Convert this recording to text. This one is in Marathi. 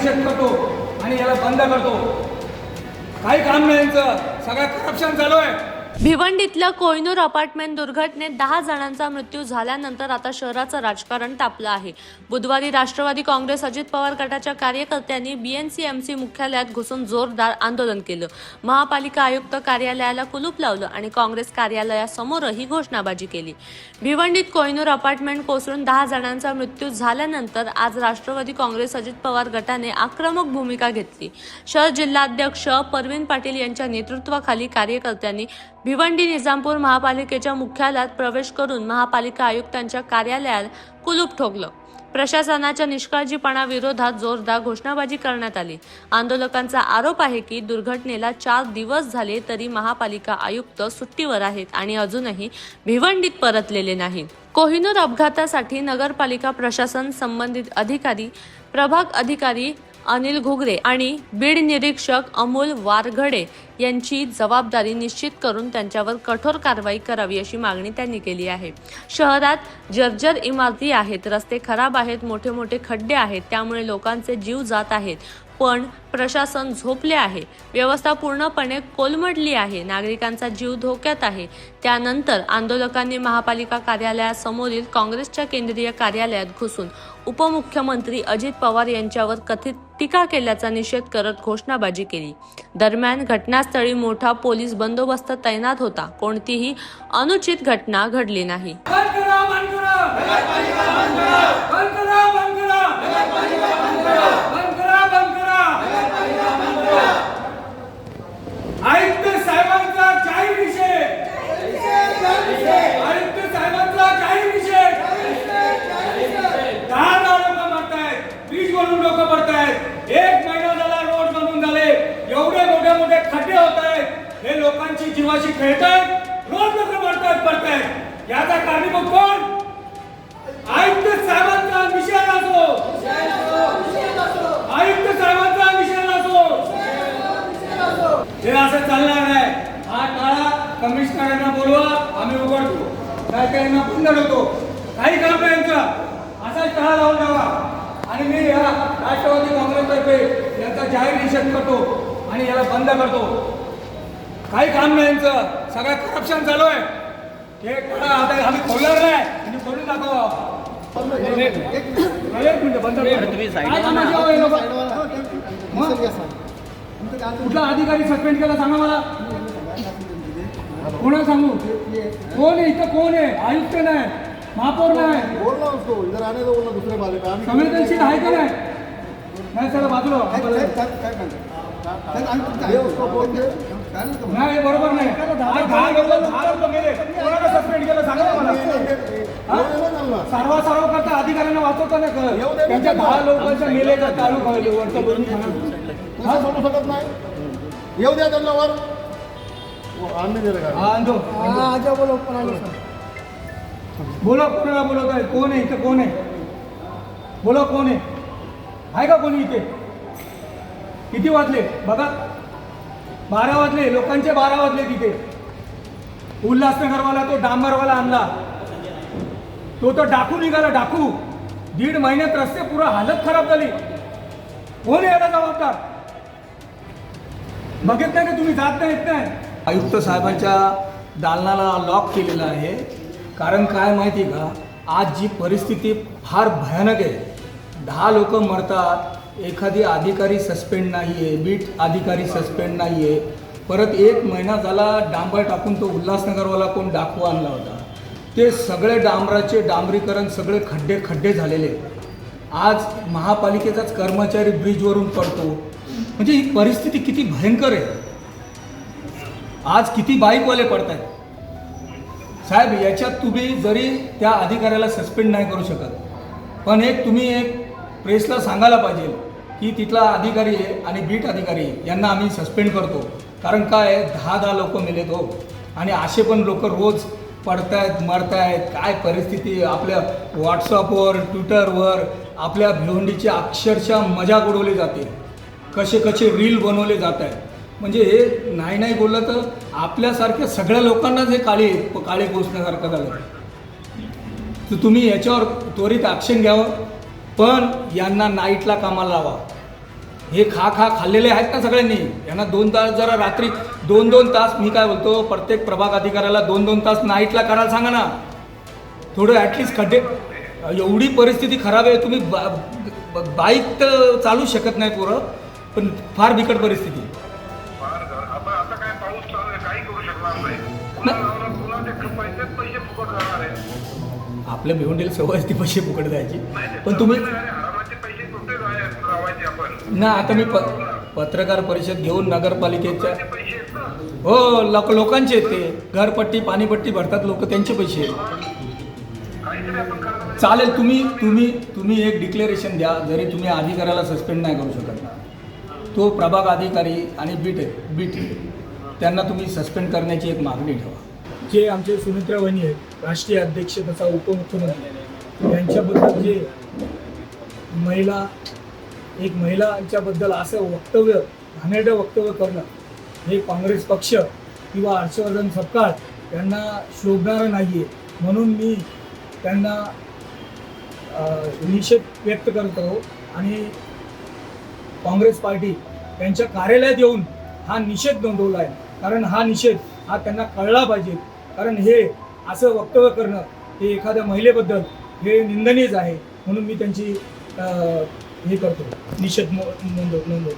निषेध करतो आणि याला बंद करतो. काही काम नाही यांचं, सगळं करप्शन चालू आहे. भिवंडीतल्या कोहिनूर अपार्टमेंट दुर्घटनेत 10 जणांचा मृत्यू झाल्यानंतर आता शहराचं राजकारण तापलं आहे. बुधवारी राष्ट्रवादी काँग्रेस अजित पवार गटाच्या कार्यकर्त्यांनी बीएनसीएमसी मुख्यालयात घुसून जोरदार आंदोलन केलं. महापालिका आयुक्त कार्यालयाला कुलूप लावलं आणि काँग्रेस कार्यालयासमोरही घोषणाबाजी केली. भिवंडीत कोहिनूर अपार्टमेंट कोसळून 10 जणांचा मृत्यू झाल्यानंतर आज राष्ट्रवादी काँग्रेस अजित पवार गटाने आक्रमक भूमिका घेतली. शहर जिल्हाध्यक्ष परवीन पाटील यांच्या नेतृत्वाखाली कार्यकर्त्यांनी भिवंडी निजामपूर महापालिकेच्या मुख्यालयात प्रवेश करून महापालिका आयुक्तांच्या कार्यालयाला कुलूप ठोकलं. प्रशासनाच्या निष्काळजीपणाविरोधात जोरदार घोषणाबाजी करण्यात आली. आंदोलकांचा आरोप आहे की दुर्घटनेला 4 दिवस झाले तरी महापालिका आयुक्त सुट्टीवर आहेत आणि अजूनही भिवंडीत परतलेले नाहीत. कोहिनूर अपघातासाठी नगरपालिका प्रशासन, संबंधित अधिकारी, प्रभाग अधिकारी अनिल घुगरे आणि बीड निरीक्षक अमोल वारघडे यांची जबाबदारी निश्चित करून त्यांच्यावर कठोर कारवाई करावी अशी मागणी त्यांनी केली आहे. शहरात जर्जर इमारती आहेत, रस्ते खराब आहेत, मोठे मोठे खड्डे आहेत, त्यामुळे लोकांचे जीव जात आहेत. पण प्रशासन झोपले आहे. व्यवस्था पूर्णपणे कोलमडली आहे. नागरिकांचा जीव धोक्यात आहे. त्यानंतर आंदोलकांनी महापालिका कार्यालयासमोरील काँग्रेसच्या केंद्रीय कार्यालयात घुसून उपमुख्यमंत्री अजित पवार यांच्यावर कथित टीका केल्याचा निषेध करत घोषणाबाजी केली. दरम्यान घटनास्थळी मोठा पोलीस बंदोबस्त तैनात होता. कोणतीही अनुचित घटना घडली नाही. आयुक्त साहेबांचा जाहीर निषेध. आयुक्त साहेबांचा जाहीर निषेध. 10 लोक मरतायत, 20 वरून लोक मरतायत. 1 महिना झाला रोड बनवून झाले, एवढे मोठे मोठे खड्डे होत आहेत. हे लोकांची जीवाशी खेळतायत, रोज लोक मरतायत पडतायत. याचा कारणीभूत कोण? आयुक्त साहेबांचा निषेध असो. आयुक्त साहेबांचा निषेध असो. हे असं चालणार नाही. हा काळा कमिशनरांना बोलवा, आम्ही उघडतो. काय काय यांना बंद करतो. काही काम नाही यांचं. असाच काळा लावून द्यावा. आणि मी या राष्ट्रवादी काँग्रेसतर्फे याचा जाहीर निषेध करतो आणि याला बंद करतो. काही काम नाही यांचं, सगळं करप्शन चालू आहे. हे काळा आता आम्ही खोलणार नाही आणि खोलून दाखवा. एक मिनिट बंद कुठला अधिकारी सस्पेंड केला सांगा मला. कोणाला सांगू? कोण आहे इथं? कोण आहे? आयुक्त नाही, महापौर नाही, संवेदनशील आहे का नाही? नाही सर बाजूला नाही, बरोबर नाही. 10 लोक गेले, कोणाला सस्पेंड केलं सांगा मला. सर्व करता अधिकाऱ्यांना वाचवता नाही कळलं. त्यांच्या 10 लोकांच्या मेलेचा चालू कळलं वरचं बोलून हा सोडू शकत नाही. येऊ द्या त्यांना वर. बोला कोणाला बोलत आहे? कोण आहे इथे? कोण आहे? बोला कोण आहे का कोणी इथे? किती वाजले बघा? 12 वाजले. लोकांचे 12 वाजले. तिथे उल्हासनगरवाला तो डांबरवाला आणला, तो डाकू निघाला. डाकू 1.5 महिन्यात रस्ते पुरा हालत खराब झाली. कोण आहे याला जबाबदार? बघत नाही का तुम्ही? जात नाही, येत नाही. आयुक्त साहेबांच्या दालनाला लॉक केलेलं आहे. कारण काय माहिती का, आज जी परिस्थिती फार भयानक आहे. 10 लोक मरतात, एखादी अधिकारी सस्पेंड नाही आहे, बीट अधिकारी सस्पेंड नाही आहे. परत 1 महिना झाला डांबर टाकून तो उल्हासनगरवाला कोण डाकू आणला होता. ते सगळे डांबराचे डांबरीकरण, सगळे खड्डे झालेले. आज महापालिकेचाच कर्मचारी ब्रिजवरून पडतो. म्हणजे ही परिस्थिती किती भयंकर आहे. आज किती बाईकवाले पडत आहेत. साहेब, याच्यात तुम्ही जरी त्या अधिकाऱ्याला सस्पेंड नाही करू शकत, पण तुम्ही प्रेसला सांगायला पाहिजे की तिथला अधिकारी आहे आणि बीट अधिकारी यांना आम्ही सस्पेंड करतो. कारण काय आहे, 10 लोक मेलेत हो. आणि असे पण लोक रोज पडतायत, मरतायत. काय परिस्थिती. आपल्या व्हॉट्सअपवर, ट्विटरवर आपल्या भिवंडीची अक्षरशः मजाक उडवली जाते. कसे रील बनवले जात आहेत. म्हणजे हे नाही बोललं तर आपल्यासारख्या सगळ्या लोकांनाच हे काळे पोचण्यासारखं झालं. तर तुम्ही याच्यावर त्वरित ॲक्शन घ्यावं. पण यांना नाईटला कामाला लावा. हे खाल्लेले आहेत ना सगळ्यांनी. यांना 2 तास जरा रात्री 2-2 तास, मी काय बोलतो, प्रत्येक प्रभाग अधिकाऱ्याला 2-2 तास नाईटला करायला सांगा ना. थोडं ॲटलिस्ट खड्डे, एवढी परिस्थिती खराब आहे, तुम्ही बाईक तर चालू शकत नाही पोरं, पण फार बिकट परिस्थिती. आता काय पाऊस चालू आहे, काही करू शकणार नाही. पुन्हा ते पैसे फुकट जाणार आहे. आपल्या भिवंडीला सवय ती पैसे फुकट द्यायची, पण तुम्ही हरामाचे पैसे कुठे लावायचे आपण ना. आता मी पत्रकार परिषद घेऊन नगरपालिकेच्या, पैसे आहेत ना. हो लोकांचे आहेत ते, घरपट्टी पाणीपट्टी भरतात लोक, त्यांचे पैसे आहेत. काहीतरी आपण करायला चालेल, तुम्ही एक डिक्लेरेशन द्या. जरी तुम्ही अधिकाऱ्याला सस्पेंड नाही करू शकत ना, तो प्रभाग अधिकारी आणि बीट त्यांना तुम्ही सस्पेंड करण्याची एक मागणी ठेवा. जे आमचे सुमित्रा वहिनी आहेत, राष्ट्रीय अध्यक्ष तथा उपमुख्यमंत्री, यांच्याबद्दल जे महिलांच्याबद्दल असं वक्तव्य, घाणेरडं वक्तव्य करणं, हे काँग्रेस पक्ष किंवा हर्षवर्धन सपकाळ यांना शोभणारं नाही आहे. म्हणून मी त्यांना निषेध व्यक्त करतो आणि काँग्रेस पार्टी त्यांच्या कार्यालयात येऊन हा निषेध नोंदवला आहे. कारण हा निषेध हा त्यांना कळला पाहिजे. कारण हे असं वक्तव्य करणं हे एखाद्या महिलेबद्दल हे निंदनीय आहे. म्हणून मी त्यांची हे करतो, निषेध नोंदवतो.